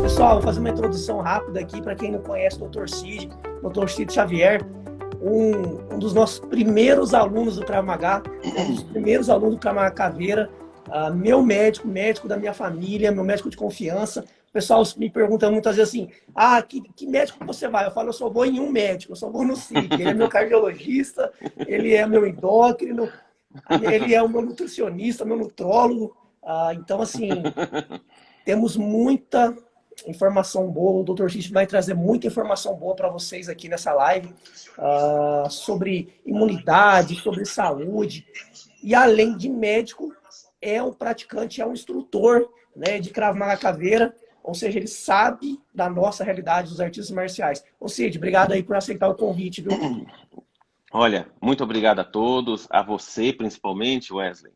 Pessoal, vou fazer uma introdução rápida aqui para quem não conhece o Dr. Cid, Dr. Cid Xavier, um dos nossos primeiros alunos do Krav Maga, um dos primeiros alunos do Krav Maga Caveira, meu médico, médico da minha família, meu médico de confiança. O pessoal me pergunta muitas vezes assim, que médico você vai? Eu falo, eu só vou em um médico, eu só vou no Cid. Ele é meu cardiologista, ele é meu endócrino, ele é o meu nutricionista, meu nutrólogo. Então, assim, temos muita informação boa. O Dr. Cid vai trazer muita informação boa para vocês aqui nessa live sobre imunidade, sobre saúde. E além de médico, é um praticante, é um instrutor, né, de Krav Maga Caveira, ou seja, ele sabe da nossa realidade dos artistas marciais. Ô Cid, obrigado aí por aceitar o convite, viu? Olha, muito obrigado a todos, a você principalmente, Wesley.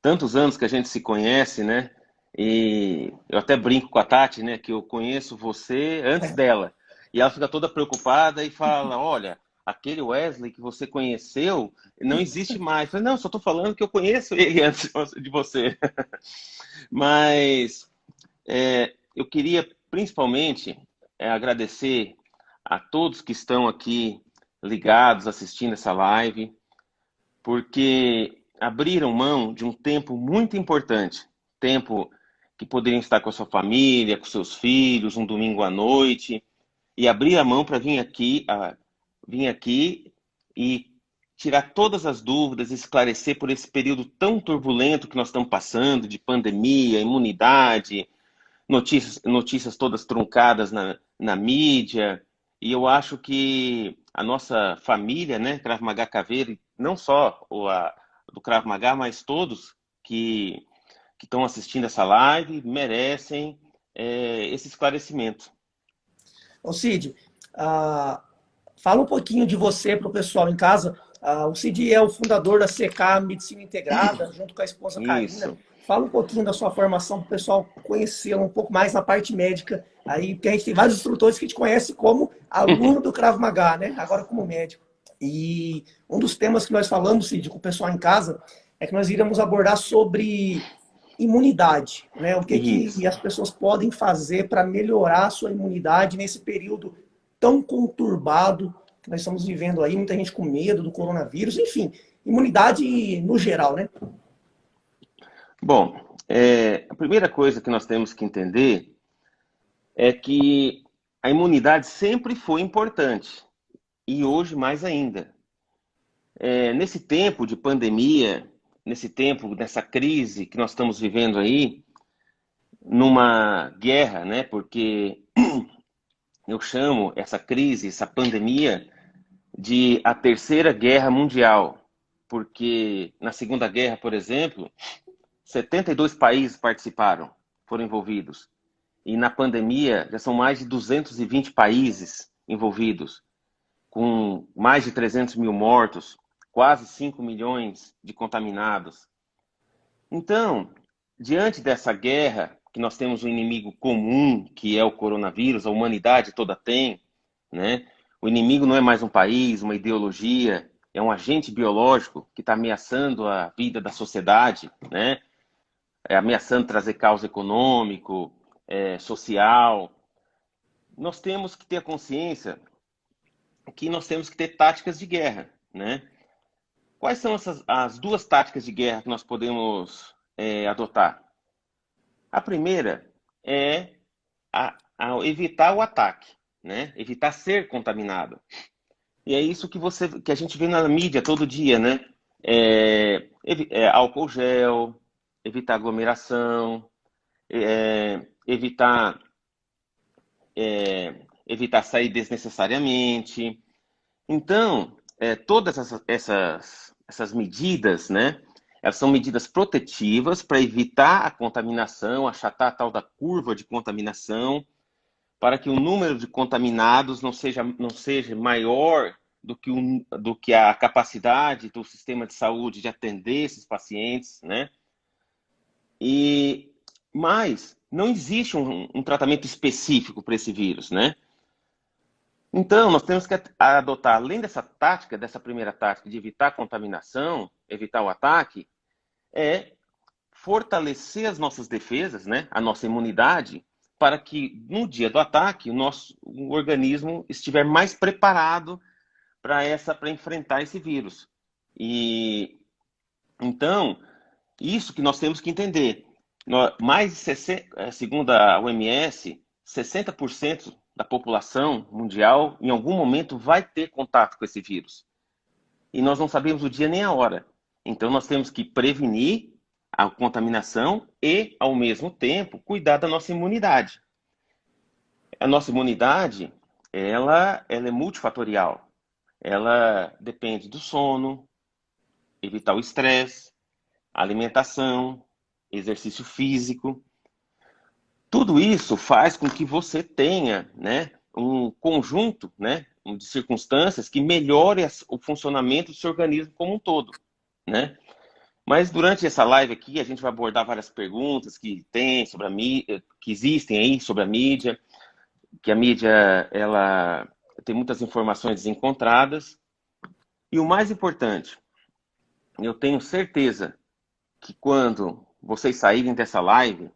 Tantos anos que a gente se conhece, né? E eu até brinco com a Tati, né? Que eu conheço você antes dela. E ela fica toda preocupada e fala: Olha, aquele Wesley que você conheceu não existe mais. Eu falei, não, só estou falando que eu conheço ele antes de você. Mas eu queria principalmente agradecer a todos que estão aqui ligados, assistindo essa live, porque abriram mão de um tempo muito importante, tempo que poderiam estar com a sua família, com seus filhos, um domingo à noite, e abrir a mão para vir aqui e tirar todas as dúvidas, esclarecer por esse período tão turbulento que nós estamos passando, de pandemia, imunidade, notícias todas truncadas na mídia. E eu acho que a nossa família, né, Krav Maga Caveira, não só do Krav Maga, mas todos que estão assistindo essa live merecem esse esclarecimento. Ô Cid, fala um pouquinho de você para o pessoal em casa. O Cid é o fundador da CK Medicina Integrada, junto com a esposa Karina. Isso. Fala um pouquinho da sua formação para o pessoal conhecê-lo um pouco mais na parte médica. Aí, porque a gente tem vários instrutores que te conhecem como aluno do Krav Maga, né? Agora como médico. E um dos temas que nós falamos, Cid, com o pessoal em casa, é que nós iremos abordar sobre imunidade, né? O que, que Isso. as pessoas podem fazer para melhorar a sua imunidade nesse período tão conturbado que nós estamos vivendo aí, muita gente com medo do coronavírus, enfim, imunidade no geral, né? Bom, a primeira coisa que nós temos que entender é que a imunidade sempre foi importante e hoje mais ainda. Nesse tempo de pandemia, nesse tempo dessa crise que nós estamos vivendo aí, numa guerra, né? Porque eu chamo essa crise, essa pandemia, de a Terceira Guerra Mundial, porque na Segunda Guerra, por exemplo, 72 países participaram, foram envolvidos. E na pandemia já são mais de 220 países envolvidos, com mais de 300 mil mortos, quase 5 milhões de contaminados. Então, diante dessa guerra, que nós temos um inimigo comum, que é o coronavírus, a humanidade toda tem, né? O inimigo não é mais um país, uma ideologia, é um agente biológico que está ameaçando a vida da sociedade, né? Ameaçando trazer caos econômico, social. Nós temos que ter a consciência que nós temos que ter táticas de guerra, né? Quais são as duas táticas de guerra que nós podemos adotar? A primeira é a evitar o ataque, né? Evitar ser contaminado. E é isso que a gente vê na mídia todo dia, né? Álcool gel, evitar aglomeração, evitar evitar sair desnecessariamente. Então, todas essas medidas, né? Elas são medidas protetivas para evitar a contaminação, achatar a tal da curva de contaminação, para que o número de contaminados não seja maior do que a capacidade do sistema de saúde de atender esses pacientes, né? Mas não existe um tratamento específico para esse vírus, né? Então, nós temos que adotar, além dessa tática, dessa primeira tática de evitar a contaminação, evitar o ataque, é fortalecer as nossas defesas, né, a nossa imunidade, para que no dia do ataque o organismo estiver mais preparado para enfrentar esse vírus. E então, isso que nós temos que entender. Segundo a OMS, 60% da população mundial, em algum momento, vai ter contato com esse vírus. E nós não sabemos o dia nem a hora. Então, nós temos que prevenir a contaminação e, ao mesmo tempo, cuidar da nossa imunidade. A nossa imunidade, ela é multifatorial. Ela depende do sono, evitar o estresse, alimentação, exercício físico. Tudo isso faz com que você tenha, né, um conjunto, né, de circunstâncias que melhore o funcionamento do seu organismo como um todo, né? Mas durante essa live aqui a gente vai abordar várias perguntas que tem sobre a mídia, que existem aí sobre a mídia, que a mídia ela tem muitas informações desencontradas. E o mais importante, eu tenho certeza que quando vocês saírem dessa live,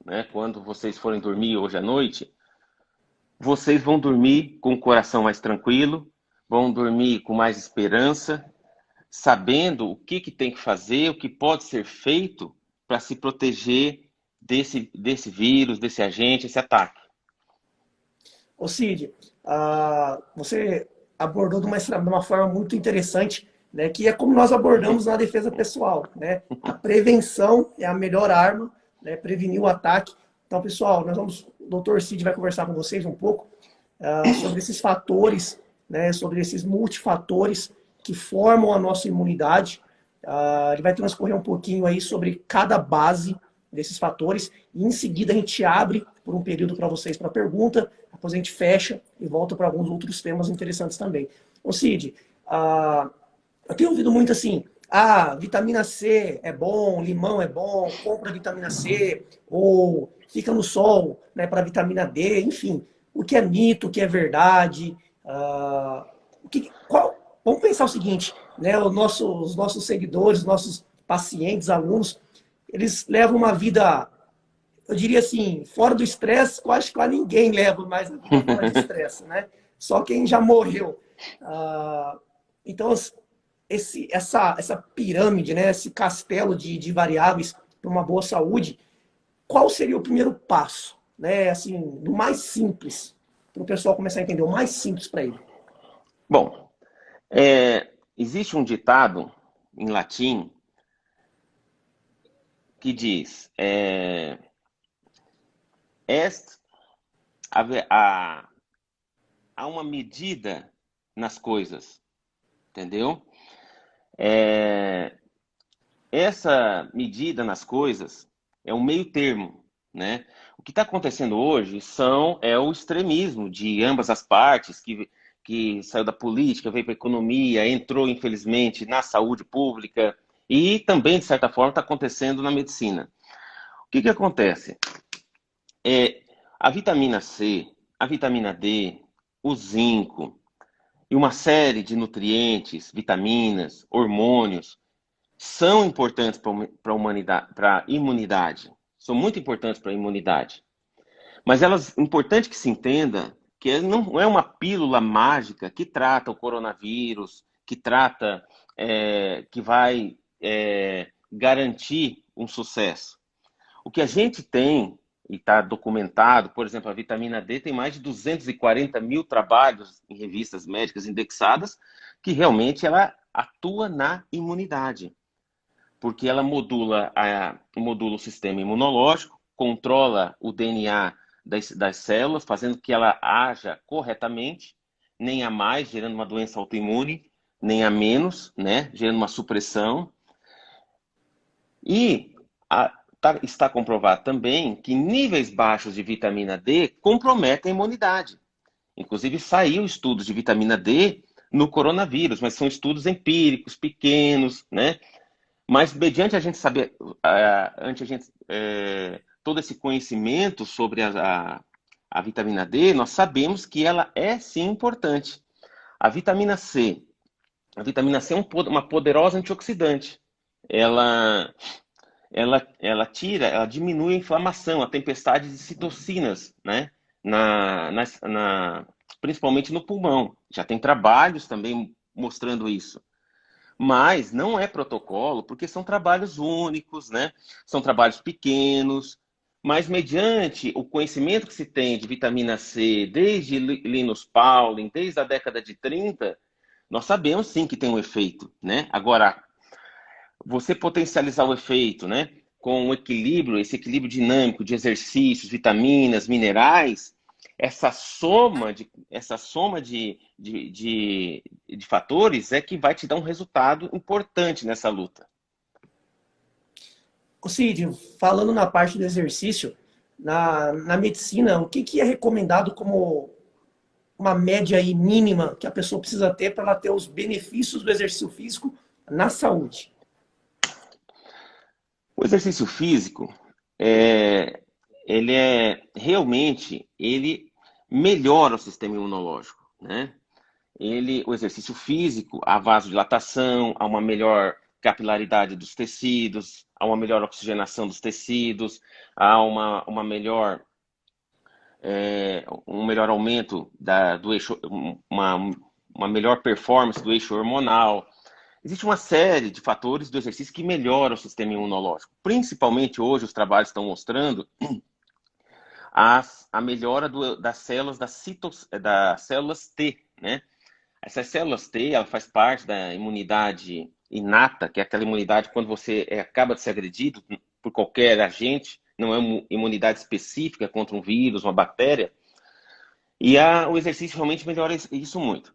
né, quando vocês forem dormir hoje à noite, vocês vão dormir com o coração mais tranquilo, vão dormir com mais esperança, sabendo o que tem que fazer, o que pode ser feito para se proteger desse vírus, desse agente, esse ataque. Ô Cid, você abordou de uma forma muito interessante, né, que é como nós abordamos na defesa pessoal, né? A prevenção é a melhor arma, né, prevenir o ataque. Então, pessoal, o Dr. Cid vai conversar com vocês um pouco sobre esses fatores, né, sobre esses multifatores que formam a nossa imunidade. Ele vai transcorrer um pouquinho aí sobre cada base desses fatores e em seguida a gente abre por um período para vocês para pergunta, depois a gente fecha e volta para alguns outros temas interessantes também. Ô Cid, eu tenho ouvido muito assim, vitamina C é bom, limão é bom, compra vitamina C, ou fica no sol, né, para vitamina D, enfim. O que é mito, o que é verdade? Vamos pensar o seguinte, né, os nossos seguidores, os nossos pacientes, alunos, eles levam uma vida, eu diria assim, fora do estresse, quase ninguém leva mais a vida fora de estresse, né? Só quem já morreu. Então, essa pirâmide, né, esse castelo de variáveis para uma boa saúde, qual seria o primeiro passo, né, assim, do mais simples, para o pessoal começar a entender, o mais simples para ele? Bom, existe um ditado em latim que diz, há uma medida nas coisas, entendeu? Essa medida nas coisas é um meio termo, né? O que está acontecendo hoje é o extremismo de ambas as partes, que saiu da política, veio para a economia, entrou, infelizmente, na saúde pública e também, de certa forma, está acontecendo na medicina. O que acontece? A vitamina C, a vitamina D, o zinco e uma série de nutrientes, vitaminas, hormônios, são importantes para a imunidade. São muito importantes para a imunidade. Mas importante que se entenda que não é uma pílula mágica que trata o coronavírus, que vai garantir um sucesso. O que a gente tem, e está documentado, por exemplo, a vitamina D tem mais de 240 mil trabalhos em revistas médicas indexadas, que realmente ela atua na imunidade. Porque ela modula o sistema imunológico, controla o DNA das células, fazendo que ela haja corretamente, nem a mais, gerando uma doença autoimune, nem a menos, né, gerando uma supressão. E está comprovado também que níveis baixos de vitamina D comprometem a imunidade. Inclusive, saiu estudos de vitamina D no coronavírus, mas são estudos empíricos, pequenos, né? Mas, mediante a gente saber, todo esse conhecimento sobre a vitamina D, nós sabemos que ela é sim importante. A vitamina C é uma poderosa antioxidante. Ela ela diminui a inflamação, a tempestade de citocinas, né? Principalmente no pulmão. Já tem trabalhos também mostrando isso. Mas não é protocolo, porque são trabalhos únicos, né? São trabalhos pequenos, mas mediante o conhecimento que se tem de vitamina C, desde Linus Pauling, desde a década de 30, nós sabemos sim que tem um efeito, né? Agora, você potencializar o efeito, né? Com o equilíbrio, esse equilíbrio dinâmico de exercícios, vitaminas, minerais, essa soma de fatores é que vai te dar um resultado importante nessa luta. Ô Cid, falando na parte do exercício, na medicina, o que é recomendado como uma média aí mínima que a pessoa precisa ter para ela ter os benefícios do exercício físico na saúde? O exercício físico, ele melhora o sistema imunológico, né? O exercício físico, a vasodilatação, há uma melhor capilaridade dos tecidos, há uma melhor oxigenação dos tecidos, há um melhor aumento do eixo, uma melhor performance do eixo hormonal. Existe uma série de fatores do exercício que melhoram o sistema imunológico. Principalmente hoje os trabalhos estão mostrando a melhora das células das células T, né? Essas células T, ela faz parte da imunidade inata, que é aquela imunidade quando você acaba de ser agredido por qualquer agente, não é uma imunidade específica contra um vírus, uma bactéria. E o exercício realmente melhora isso muito.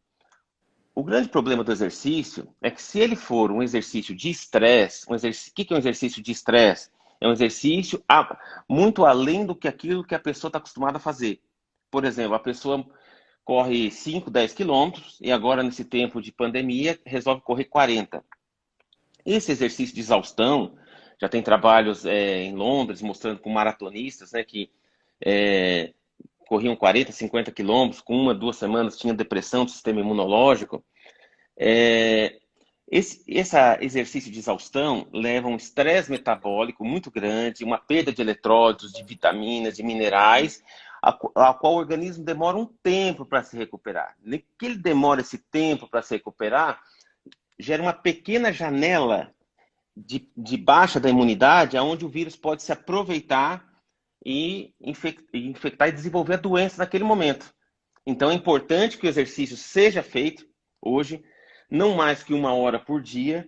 O grande problema do exercício é que se ele for um exercício de estresse, o que é um exercício de estresse? É um exercício muito além do que aquilo que a pessoa está acostumada a fazer. Por exemplo, a pessoa corre 5, 10 quilômetros e agora, nesse tempo de pandemia, resolve correr 40. Esse exercício de exaustão, já tem trabalhos em Londres mostrando com maratonistas, né, que corriam 40, 50 quilômetros, com 1, 2 semanas tinham depressão do sistema imunológico. Esse exercício de exaustão leva a um estresse metabólico muito grande, uma perda de eletrólitos, de vitaminas, de minerais, a qual o organismo demora um tempo para se recuperar. Que ele demora esse tempo para se recuperar, gera uma pequena janela de baixa da imunidade, onde o vírus pode se aproveitar e infectar e desenvolver a doença naquele momento. Então é importante que o exercício seja feito hoje, não mais que 1 hora por dia,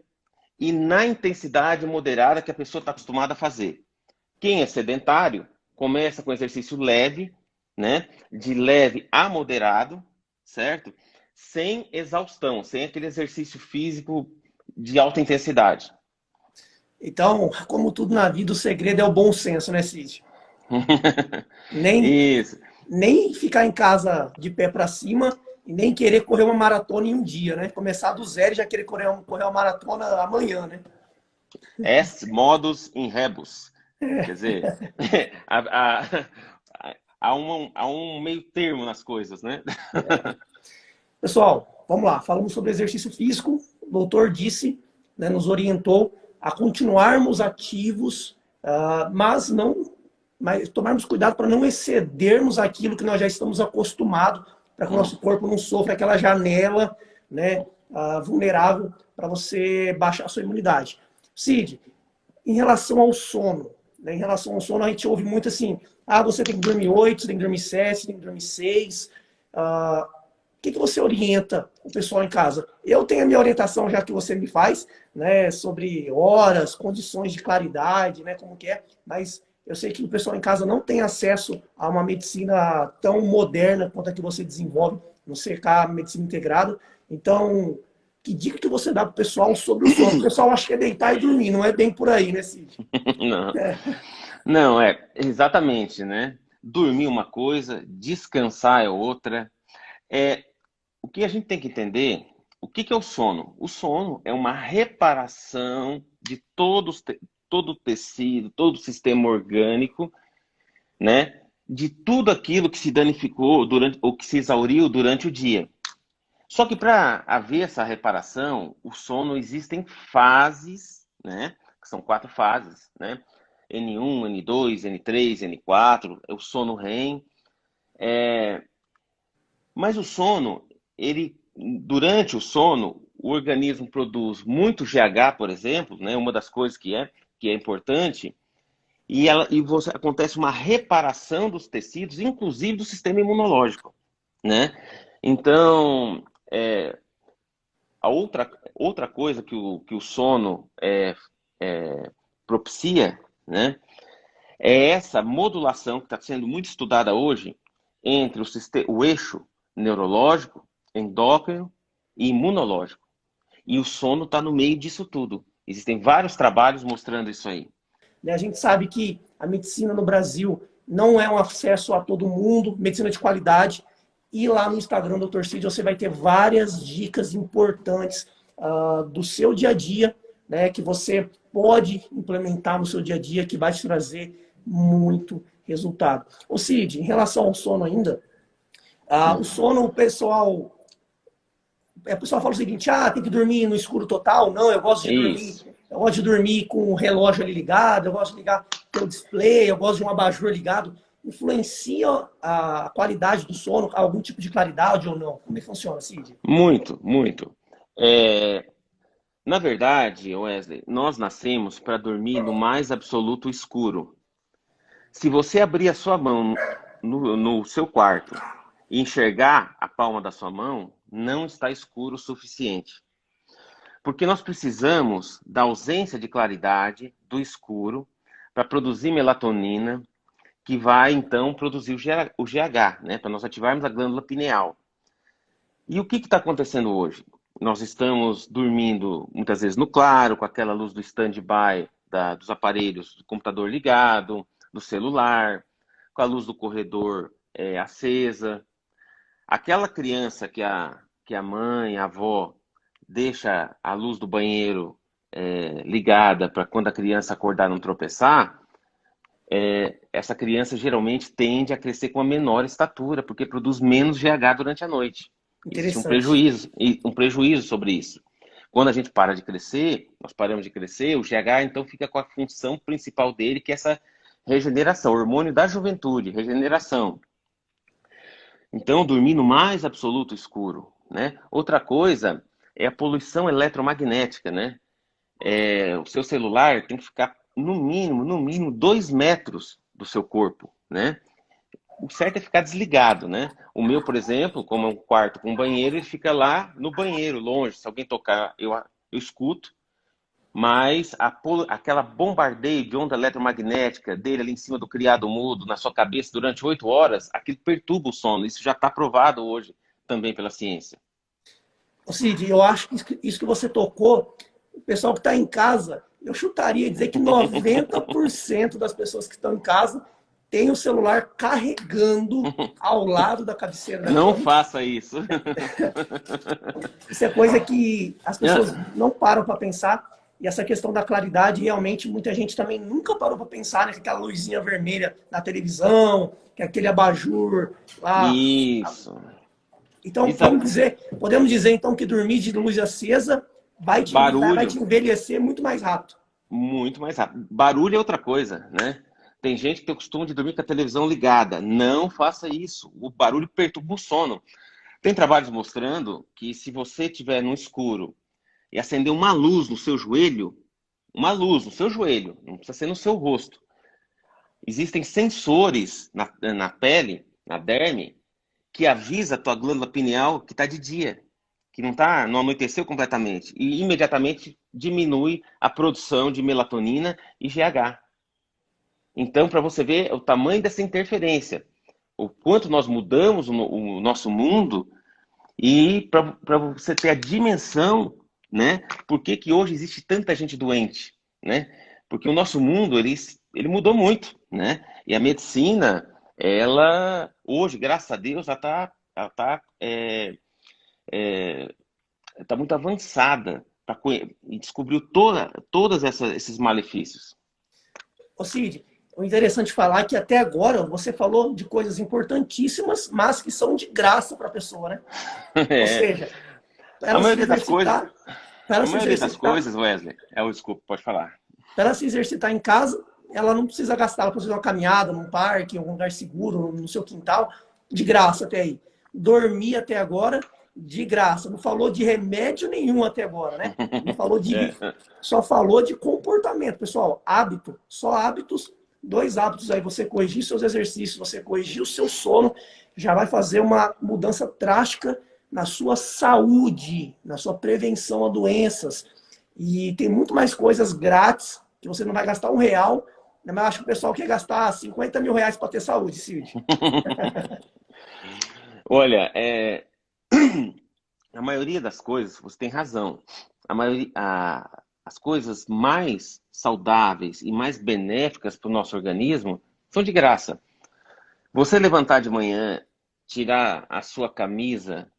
e na intensidade moderada que a pessoa está acostumada a fazer. Quem é sedentário, começa com exercício leve, né? De leve a moderado, certo? Sem exaustão, sem aquele exercício físico de alta intensidade. Então, como tudo na vida, o segredo é o bom senso, né, Cid? Isso. Nem ficar em casa de pé para cima e nem querer correr uma maratona em um dia, né? Começar do zero e já querer correr uma maratona amanhã, né? Est modus in rebus. Quer dizer, há um meio termo nas coisas, né? Pessoal, vamos lá. Falamos sobre exercício físico. O doutor disse, né, nos orientou a continuarmos ativos, mas tomarmos cuidado para não excedermos aquilo que nós já estamos acostumados, para que o nosso corpo não sofra aquela janela, né, vulnerável para você baixar a sua imunidade. Cid, em relação ao sono, né, a gente ouve muito assim, você tem que dormir 8, você tem que dormir 7, você tem que dormir 6. O que você orienta o pessoal em casa? Eu tenho a minha orientação, já que você me faz, né, sobre horas, condições de claridade, né, como que é, mas eu sei que o pessoal em casa não tem acesso a uma medicina tão moderna quanto a que você desenvolve no CK Medicina Integrada. Então, que dica que você dá para o pessoal sobre o sono? O pessoal acha que é deitar e dormir, não é bem por aí, né, Cid? Não, não exatamente, né? Dormir uma coisa, descansar é outra. O que a gente tem que entender, o que é o sono? O sono é uma reparação de todo o tecido, todo o sistema orgânico, né? De tudo aquilo que se danificou ou que se exauriu durante o dia. Só que para haver essa reparação, o sono existem fases, né? que são 4 fases, né? N1, N2, N3, N4, é o sono REM. Mas o sono, durante o sono, o organismo produz muito GH, por exemplo, né? Uma das coisas que é importante, acontece uma reparação dos tecidos, inclusive do sistema imunológico, né? Então, a outra coisa que o sono propicia, né, é essa modulação que está sendo muito estudada hoje entre o eixo neurológico, endócrino e imunológico. E o sono está no meio disso tudo. Existem vários trabalhos mostrando isso aí. A gente sabe que a medicina no Brasil não é um acesso a todo mundo, medicina de qualidade. E lá no Instagram do Dr. Cid você vai ter várias dicas importantes do seu dia a dia, né, que você pode implementar no seu dia a dia, que vai te trazer muito resultado. Ô Cid, em relação ao sono ainda, o sono, o pessoal fala o seguinte, tem que dormir no escuro total. Não, eu gosto de dormir com o relógio ali ligado, eu gosto de ligar pelo display, eu gosto de um abajur ligado. Influencia a qualidade do sono, algum tipo de claridade ou não? Como é que funciona, Cid? Muito, muito. Na verdade, Wesley, nós nascemos para dormir no mais absoluto escuro. Se você abrir a sua mão no seu quarto e enxergar a palma da sua mão, não está escuro o suficiente. Porque nós precisamos da ausência de claridade, do escuro, para produzir melatonina, que vai, então, produzir o GH, né, para nós ativarmos a glândula pineal. E o que está acontecendo hoje? Nós estamos dormindo, muitas vezes, no claro, com aquela luz do stand-by dos aparelhos, do computador ligado, do celular, com a luz do corredor acesa. Aquela criança que a mãe, a avó, deixa a luz do banheiro ligada para quando a criança acordar não tropeçar, essa criança geralmente tende a crescer com uma menor estatura, porque produz menos GH durante a noite. Existe um prejuízo sobre isso. Quando a gente para de crescer, nós paramos de crescer, o GH então fica com a função principal dele, que é essa regeneração, hormônio da juventude, regeneração. Então, dormir no mais absoluto escuro, né? Outra coisa é a poluição eletromagnética, né? O seu celular tem que ficar no mínimo 2 metros do seu corpo, né? O certo é ficar desligado, né? O meu, por exemplo, como é um quarto com banheiro, ele fica lá no banheiro, longe. Se alguém tocar, eu escuto. Mas aquela bombardeio de onda eletromagnética dele ali em cima do criado mudo, na sua cabeça durante 8 horas, aquilo perturba o sono. Isso já está provado hoje também pela ciência. Cid, eu acho que isso que você tocou, o pessoal que está em casa, eu chutaria dizer que 90% das pessoas que estão em casa tem o celular carregando ao lado da cabeceira da Não cama. faça isso. Isso é coisa que as pessoas não param para pensar. E essa questão da claridade, realmente, muita gente também nunca parou para pensar, né? Que aquela luzinha vermelha na televisão, que aquele abajur lá. Isso. Então, podemos dizer, então, que dormir de luz acesa vai te envelhecer muito mais rápido. Muito mais rápido. Barulho é outra coisa, né? Tem gente que tem o costume de dormir com a televisão ligada. Não faça isso. O barulho perturba o sono. Tem trabalhos mostrando que se você estiver no escuro e acender uma luz no seu joelho, não precisa ser no seu rosto. Existem sensores na pele, na derme, que avisa a tua glândula pineal que está de dia, que não anoiteceu completamente. E imediatamente diminui a produção de melatonina e GH. Então, para você ver o tamanho dessa interferência, o quanto nós mudamos o nosso mundo, e para você ter a dimensão, né? Por que hoje existe tanta gente doente, né? Porque o nosso mundo, ele mudou muito, né? E a medicina, ela, hoje, graças a Deus, ela está muito avançada e descobriu todos esses malefícios. Ô Cid, o interessante falar é que até agora você falou de coisas importantíssimas, mas que são de graça para a pessoa, né? Ou seja, a maioria das coisas, Wesley, desculpa, pode falar. Para ela se exercitar em casa, ela não precisa gastar, ela precisa fazer uma caminhada num parque, em algum lugar seguro, no seu quintal, de graça até aí. Dormir até agora, de graça. Não falou de remédio nenhum até agora, né? Não falou de. É. Só falou de comportamento, pessoal. Hábito. Só hábitos. 2 hábitos aí. Você corrigir seus exercícios, você corrigir o seu sono, já vai fazer uma mudança drástica na sua saúde, na sua prevenção a doenças. E tem muito mais coisas grátis, que você não vai gastar R$ 1, né? Mas eu acho que o pessoal quer gastar R$ 50.000 para ter saúde, Cid. Olha, a maioria das coisas, você tem razão. As coisas mais saudáveis e mais benéficas para o nosso organismo são de graça. Você levantar de manhã, tirar a sua camisa,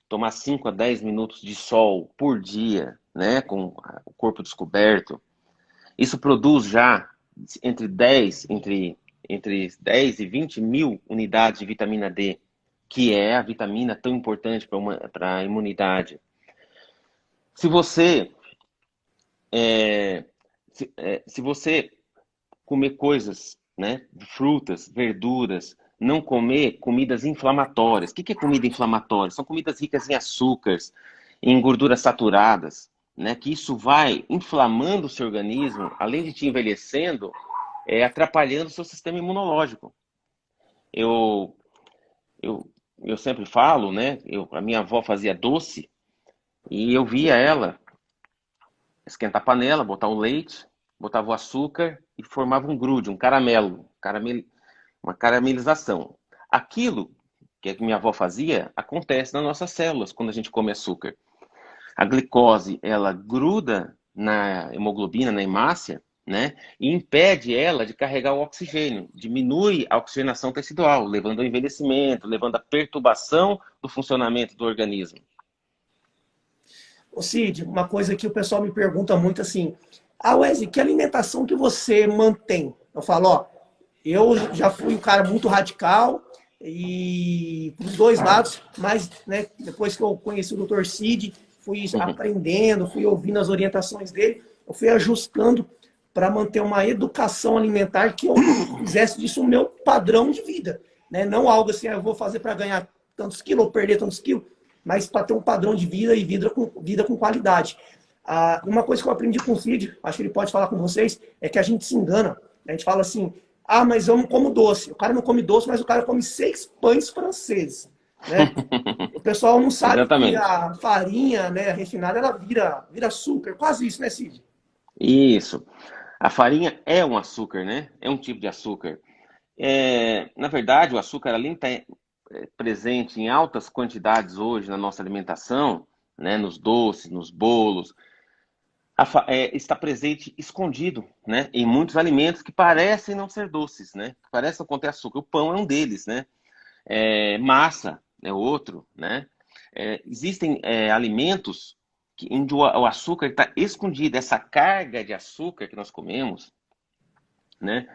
tomar 5 a 10 minutos de sol por dia, né, com o corpo descoberto, isso produz já entre 10 e 20 mil unidades de vitamina D, que é a vitamina tão importante para a imunidade. Se você, se você comer coisas, né, frutas, verduras, não comer comidas inflamatórias. O que é comida inflamatória? São comidas ricas em açúcares, em gorduras saturadas, né, que isso vai inflamando o seu organismo, além de te envelhecendo, atrapalhando o seu sistema imunológico. Eu, eu, eu sempre falo, né, a minha avó fazia doce e eu via ela esquentar a panela, botar o leite, botava o açúcar e formava um grude, um caramelo, uma caramelização. Aquilo que a minha avó fazia acontece nas nossas células quando a gente come açúcar. A glicose, ela gruda na hemoglobina, na hemácia, né? E impede ela de carregar o oxigênio, diminui a oxigenação tecidual, levando ao envelhecimento, levando à perturbação do funcionamento do organismo. Ô Cid, uma coisa que o pessoal me pergunta muito assim, Wesley, que alimentação que você mantém? Eu falo, ó, eu já fui um cara muito radical e dos 2 lados, mas né, depois que eu conheci o Dr. Cid, fui aprendendo, fui ouvindo as orientações dele, eu fui ajustando para manter uma educação alimentar que eu fizesse disso o meu padrão de vida. Né? Não algo assim, eu vou fazer para ganhar tantos quilos ou perder tantos quilos, mas para ter um padrão de vida e vida com qualidade. Uma coisa que eu aprendi com o Cid, acho que ele pode falar com vocês, é que a gente se engana. A gente fala assim, mas eu não como doce. O cara não come doce, mas o cara come 6 pães franceses. Né? O pessoal não sabe que Exatamente. a farinha, né, refinada, ela vira açúcar. Quase isso, né, Cid? Isso. A farinha é um açúcar, né? É um tipo de açúcar. Na verdade, o açúcar, além de estar presente em altas quantidades hoje na nossa alimentação, né, nos doces, nos bolos, está presente escondido, né, em muitos alimentos que parecem não ser doces, né? Que parecem não conter açúcar. O pão é um deles, né? Massa é outro, né? Existem alimentos onde o açúcar está escondido. Essa carga de açúcar que nós comemos, né?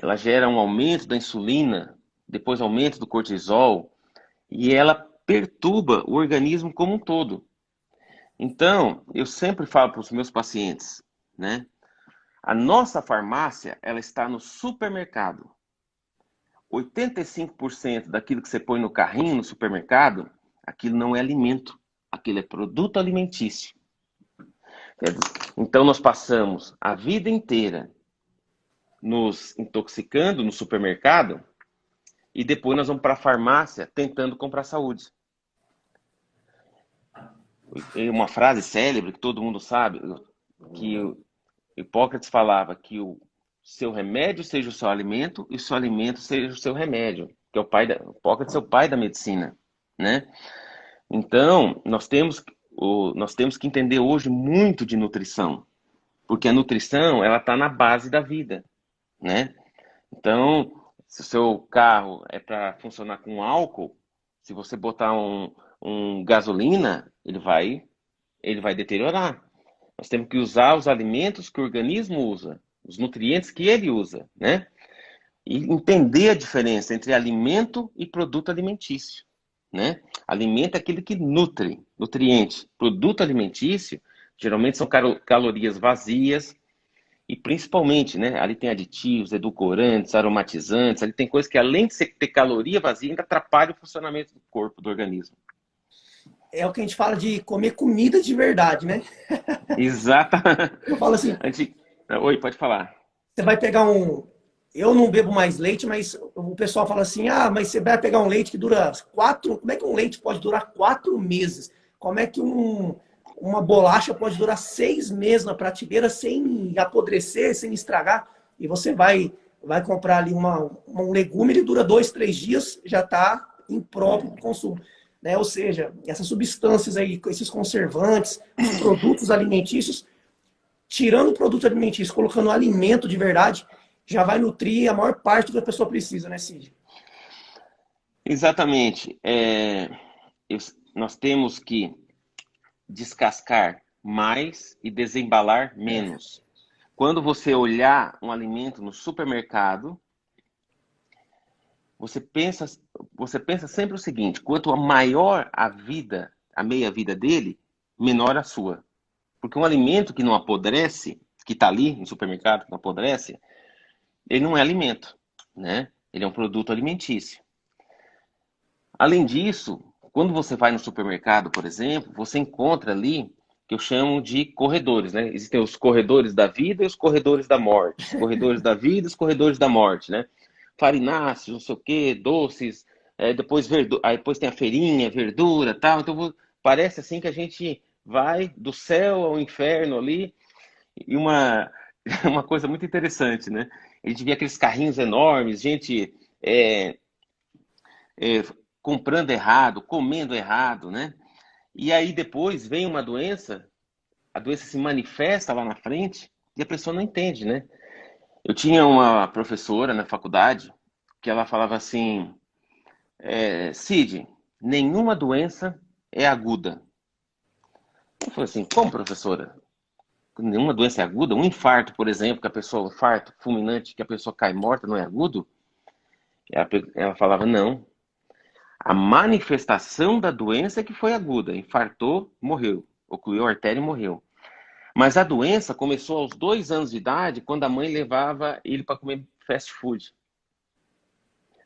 Ela gera um aumento da insulina, depois aumento do cortisol, e ela perturba o organismo como um todo. Então, eu sempre falo para os meus pacientes, né? A nossa farmácia, ela está no supermercado. 85% daquilo que você põe no carrinho no supermercado, aquilo não é alimento, aquilo é produto alimentício. Então, nós passamos a vida inteira nos intoxicando no supermercado e depois nós vamos para a farmácia tentando comprar saúde. Uma frase célebre que todo mundo sabe, que Hipócrates falava que o seu remédio seja o seu alimento e o seu alimento seja o seu remédio, que é Hipócrates é o pai da medicina, né? Então, nós temos que entender hoje muito de nutrição, porque a nutrição, ela está na base da vida, né? Então, se o seu carro é para funcionar com álcool, se você botar um gasolina, ele vai deteriorar. Nós temos que usar os alimentos que o organismo usa, os nutrientes que ele usa, né? E entender a diferença entre alimento e produto alimentício, né? Alimento é aquele que nutre, nutriente. Produto alimentício, geralmente são calorias vazias E principalmente, né, ali tem aditivos, edulcorantes, aromatizantes, ali tem coisas que além de ter caloria vazia, ainda atrapalha o funcionamento do corpo, do organismo. É o que a gente fala de comer comida de verdade, né? Exata. Eu falo assim, Antes... Oi, pode falar. você vai pegar um. Eu não bebo mais leite, mas o pessoal fala assim: ah, mas você vai pegar um leite que dura 4. Como é que um leite pode durar 4 meses? Como é que uma bolacha pode durar 6 meses na prateleira sem apodrecer, sem estragar? E você vai comprar ali um legume, ele dura 2, 3 dias, já está impróprio para o consumo. Né? Ou seja, essas substâncias aí, esses conservantes, os produtos alimentícios, tirando o produto alimentício, colocando o alimento de verdade, já vai nutrir a maior parte do que a pessoa precisa, né, Cid? Exatamente. Nós temos que descascar mais e desembalar menos. Quando você olhar um alimento no supermercado, você pensa sempre o seguinte: quanto maior a vida, a meia-vida dele, menor a sua. Porque um alimento que não apodrece, que está ali no supermercado, que não apodrece, ele não é alimento, né? Ele é um produto alimentício. Além disso, quando você vai no supermercado, por exemplo, você encontra ali que eu chamo de corredores, né? Existem os corredores da vida e os corredores da morte. Os corredores da vida e os corredores da morte, né? Farináceos, não sei o quê, doces, aí depois tem a feirinha, verdura, tal. Então parece assim que a gente vai do céu ao inferno ali, e uma coisa muito interessante, né? A gente vê aqueles carrinhos enormes, gente é, comprando errado, comendo errado, né? E aí depois vem uma doença, a doença se manifesta lá na frente e a pessoa não entende, né? Eu tinha uma professora na faculdade que ela falava assim, Cid, nenhuma doença é aguda. Eu falei assim, como, professora? Nenhuma doença é aguda? Um infarto, por exemplo, que a pessoa, um infarto fulminante, que a pessoa cai morta, não é agudo? Ela falava, não. A manifestação da doença é que foi aguda. Infartou, morreu. Ocluiu a artéria e morreu. Mas a doença começou aos 2 anos de idade, quando a mãe levava ele para comer fast food.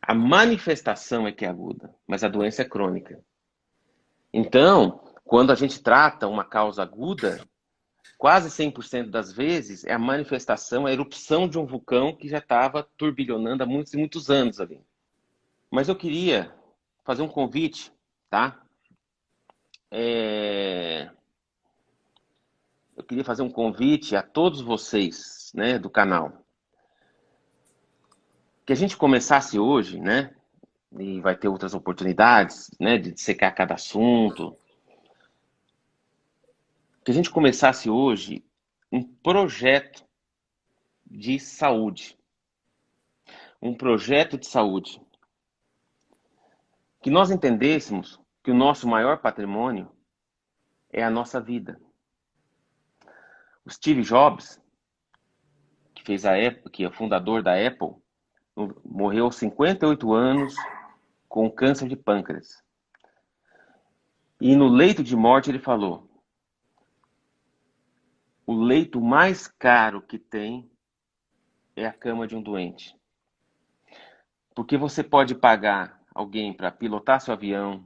A manifestação é que é aguda, mas a doença é crônica. Então, quando a gente trata uma causa aguda, quase 100% das vezes é a manifestação, a erupção de um vulcão que já estava turbilhonando há muitos e muitos anos ali. Mas eu queria fazer um convite, tá? Eu queria fazer um convite a todos vocês, né, do canal. Que a gente começasse hoje, né? E vai ter outras oportunidades, né, de dissecar cada assunto. Que a gente começasse hoje um projeto de saúde. Um projeto de saúde. Que nós entendêssemos que o nosso maior patrimônio é a nossa vida. O Steve Jobs, que fez a Apple, que é o fundador da Apple, morreu aos 58 anos com câncer de pâncreas. E no leito de morte ele falou: o leito mais caro que tem é a cama de um doente. Porque você pode pagar alguém para pilotar seu avião,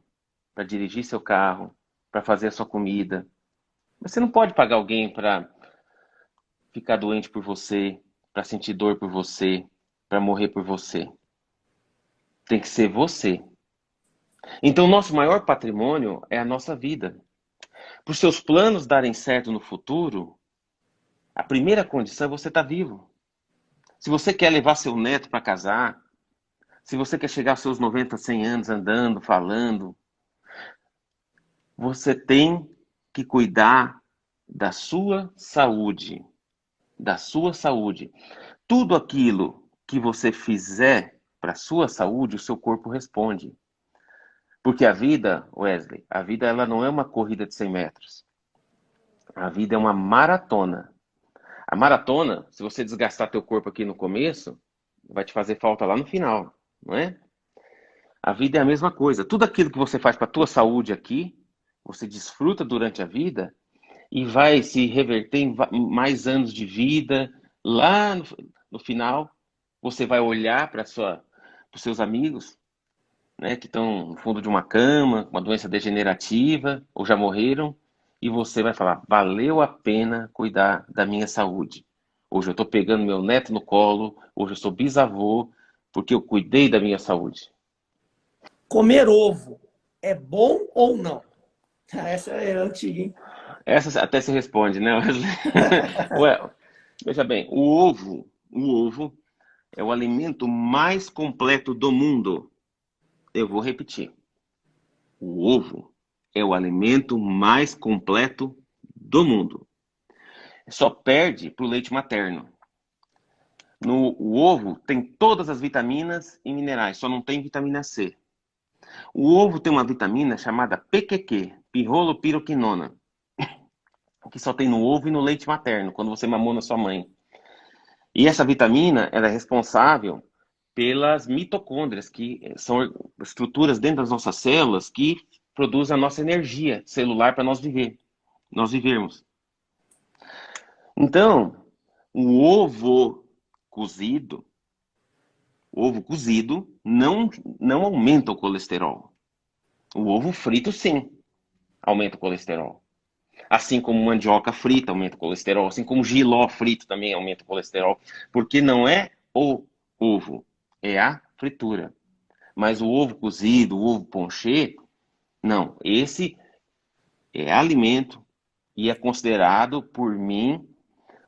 para dirigir seu carro, para fazer a sua comida. Mas você não pode pagar alguém para ficar doente por você, para sentir dor por você, para morrer por você. Tem que ser você. Então, o nosso maior patrimônio é a nossa vida. Para os seus planos darem certo no futuro, a primeira condição é você estar vivo. Se você quer levar seu neto para casar, se você quer chegar aos seus 90, 100 anos andando, falando, você tem que cuidar da sua saúde. Da sua saúde. Tudo aquilo que você fizer para a sua saúde, o seu corpo responde. Porque a vida, Wesley, a vida ela não é uma corrida de 100 metros. A vida é uma maratona. A maratona, se você desgastar teu corpo aqui no começo, vai te fazer falta lá no final, não é? A vida é a mesma coisa. Tudo aquilo que você faz para a tua saúde aqui, você desfruta durante a vida e vai se reverter em mais anos de vida, Lá no final, você vai olhar para os seus amigos, né, que estão no fundo de uma cama, uma doença degenerativa, ou já morreram, e você vai falar: valeu a pena cuidar da minha saúde. Hoje eu estou pegando meu neto no colo, hoje eu sou bisavô, porque eu cuidei da minha saúde. Comer ovo é bom ou não? Essa é antiga, hein? Essa até se responde, né, Wesley? Ué, veja bem, o ovo é o alimento mais completo do mundo. Eu vou repetir. O ovo é o alimento mais completo do mundo. Só perde para o leite materno. O ovo tem todas as vitaminas e minerais, só não tem vitamina C. O ovo tem uma vitamina chamada PQQ, pirrolopiroquinona, que só tem no ovo e no leite materno, quando você mamou na sua mãe. E essa vitamina, ela é responsável pelas mitocôndrias, que são estruturas dentro das nossas células que produzem a nossa energia celular para nós vivermos. Então, o cozido, o ovo cozido não aumenta o colesterol. O ovo frito, sim, aumenta o colesterol. Assim como mandioca frita aumenta o colesterol, assim como jiló frito também aumenta o colesterol, porque não é o ovo, é a fritura. Mas o ovo cozido, o ovo ponchê, não. Esse é alimento e é considerado por mim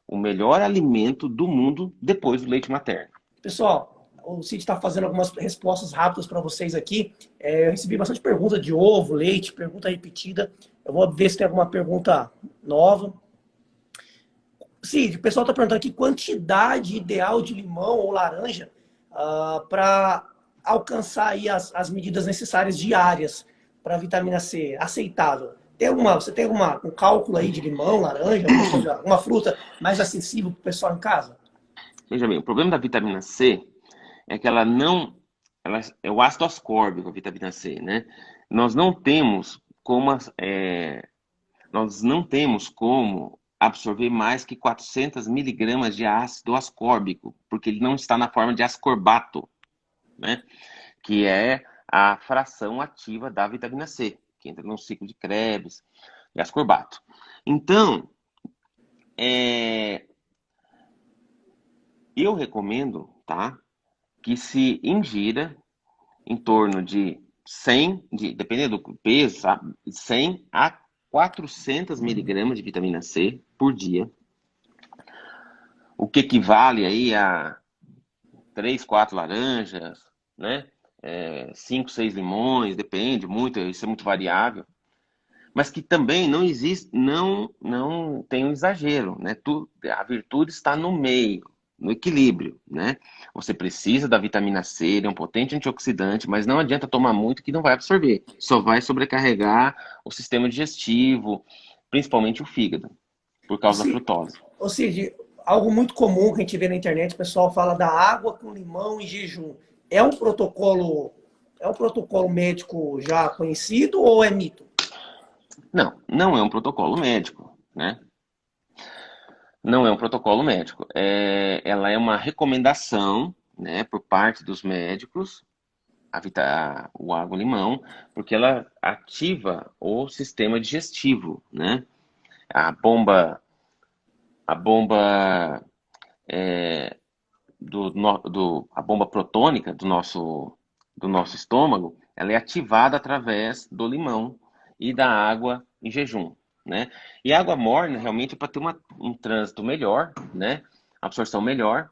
o melhor alimento do mundo depois do leite materno. Pessoal, o Cid está fazendo algumas respostas rápidas para vocês aqui. Eu recebi bastante pergunta de ovo, leite, pergunta repetida. Eu vou ver se tem alguma pergunta nova. Cid, o pessoal está perguntando aqui quantidade ideal de limão ou laranja para alcançar aí as medidas necessárias diárias para a vitamina C, aceitável. Você tem um cálculo aí de limão, laranja, uma fruta mais acessível para o pessoal em casa? Veja bem, o problema da vitamina C é que ela não. É o ácido ascórbico, a vitamina C, né? Nós não temos como, nós não temos como absorver mais que 400 miligramas de ácido ascórbico, porque ele não está na forma de ascorbato, né? Que é a fração ativa da vitamina C, que entra no ciclo de Krebs e ascorbato. Então, eu recomendo, tá, que se ingira em torno de 100, dependendo do peso, sabe? 100 a 400 miligramas de vitamina C por dia, o que equivale aí a 3, 4 laranjas, né? 5, 6 limões, depende muito, isso é muito variável. Mas que também não existe, não tem um exagero, né? A virtude está no meio, no equilíbrio, né? Você precisa da vitamina C, ele é um potente antioxidante, mas não adianta tomar muito que não vai absorver. Só vai sobrecarregar o sistema digestivo, principalmente o fígado, por causa da frutose. Ou seja, algo muito comum que a gente vê na internet, o pessoal fala da água com limão em jejum. É um protocolo médico já conhecido ou é mito? Não é um protocolo médico, né? Não é um protocolo médico. Ela é uma recomendação, né, por parte dos médicos, o água-limão, porque ela ativa o sistema digestivo, né? A bomba, a bomba, a bomba protônica do nosso estômago, ela é ativada através do limão e da água em jejum, né? E a água morna realmente é para ter um trânsito melhor, né? Absorção melhor.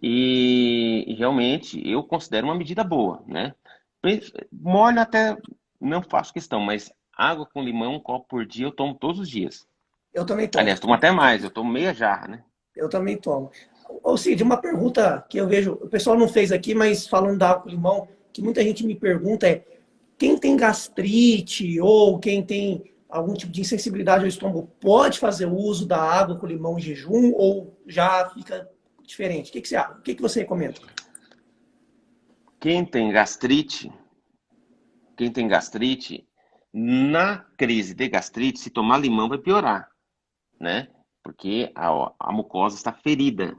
E realmente eu considero uma medida boa, né? Morna até não faço questão, mas água com limão, um copo por dia, eu tomo todos os dias. Eu também tomo. Aliás, tomo até mais, eu tomo meia jarra, né? Eu também tomo. Ô Cid, uma pergunta que eu vejo, o pessoal não fez aqui, mas falando da água com limão, que muita gente me pergunta é: quem tem gastrite ou quem tem algum tipo de insensibilidade ao estômago pode fazer uso da água com limão em jejum ou já fica diferente? O que você recomenda? Quem tem gastrite, na crise de gastrite, se tomar limão vai piorar, né? porque a mucosa está ferida.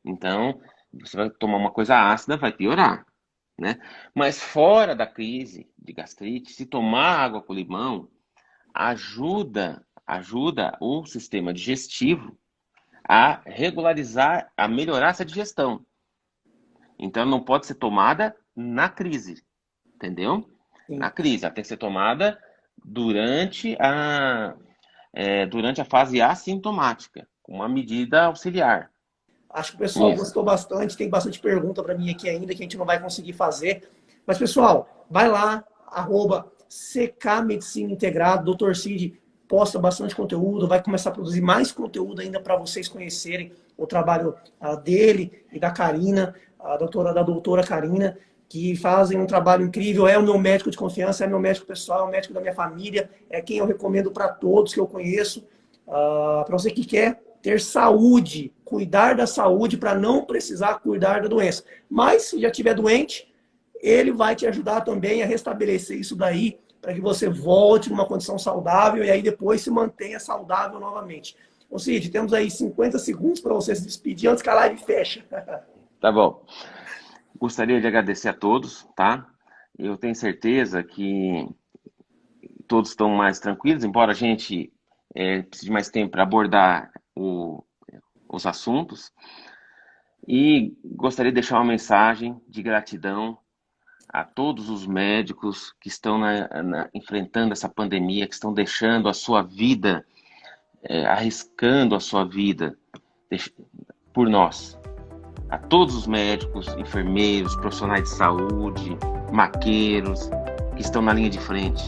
Então, você vai tomar uma coisa ácida, vai piorar, né? Mas fora da crise de gastrite, se tomar água com limão, ajuda o sistema digestivo a regularizar, a melhorar essa digestão. Então, não pode ser tomada na crise, entendeu? Sim. Na crise, ela tem que ser tomada durante a fase assintomática, com uma medida auxiliar. Acho que o pessoal gostou bastante, tem bastante pergunta para mim aqui ainda que a gente não vai conseguir fazer. Mas, pessoal, vai lá, @CK Medicina Integrada, Dr. Cid posta bastante conteúdo, vai começar a produzir mais conteúdo ainda para vocês conhecerem o trabalho dele e da Karina, da doutora Karina, que fazem um trabalho incrível. É o meu médico de confiança, é meu médico pessoal, é o médico da minha família, é quem eu recomendo para todos que eu conheço. Para você que quer ter saúde, cuidar da saúde para não precisar cuidar da doença. Mas, se já estiver doente, ele vai te ajudar também a restabelecer isso daí, para que você volte numa condição saudável e aí depois se mantenha saudável novamente. Ô Cid, temos aí 50 segundos para você se despedir antes que a live feche. Tá bom. Gostaria de agradecer a todos, tá? Eu tenho certeza que todos estão mais tranquilos, embora a gente precise de mais tempo para abordar os assuntos. E gostaria de deixar uma mensagem de gratidão a todos os médicos que estão enfrentando essa pandemia, que estão deixando a sua vida, arriscando a sua vida por nós. A todos os médicos, enfermeiros, profissionais de saúde, maqueiros, que estão na linha de frente.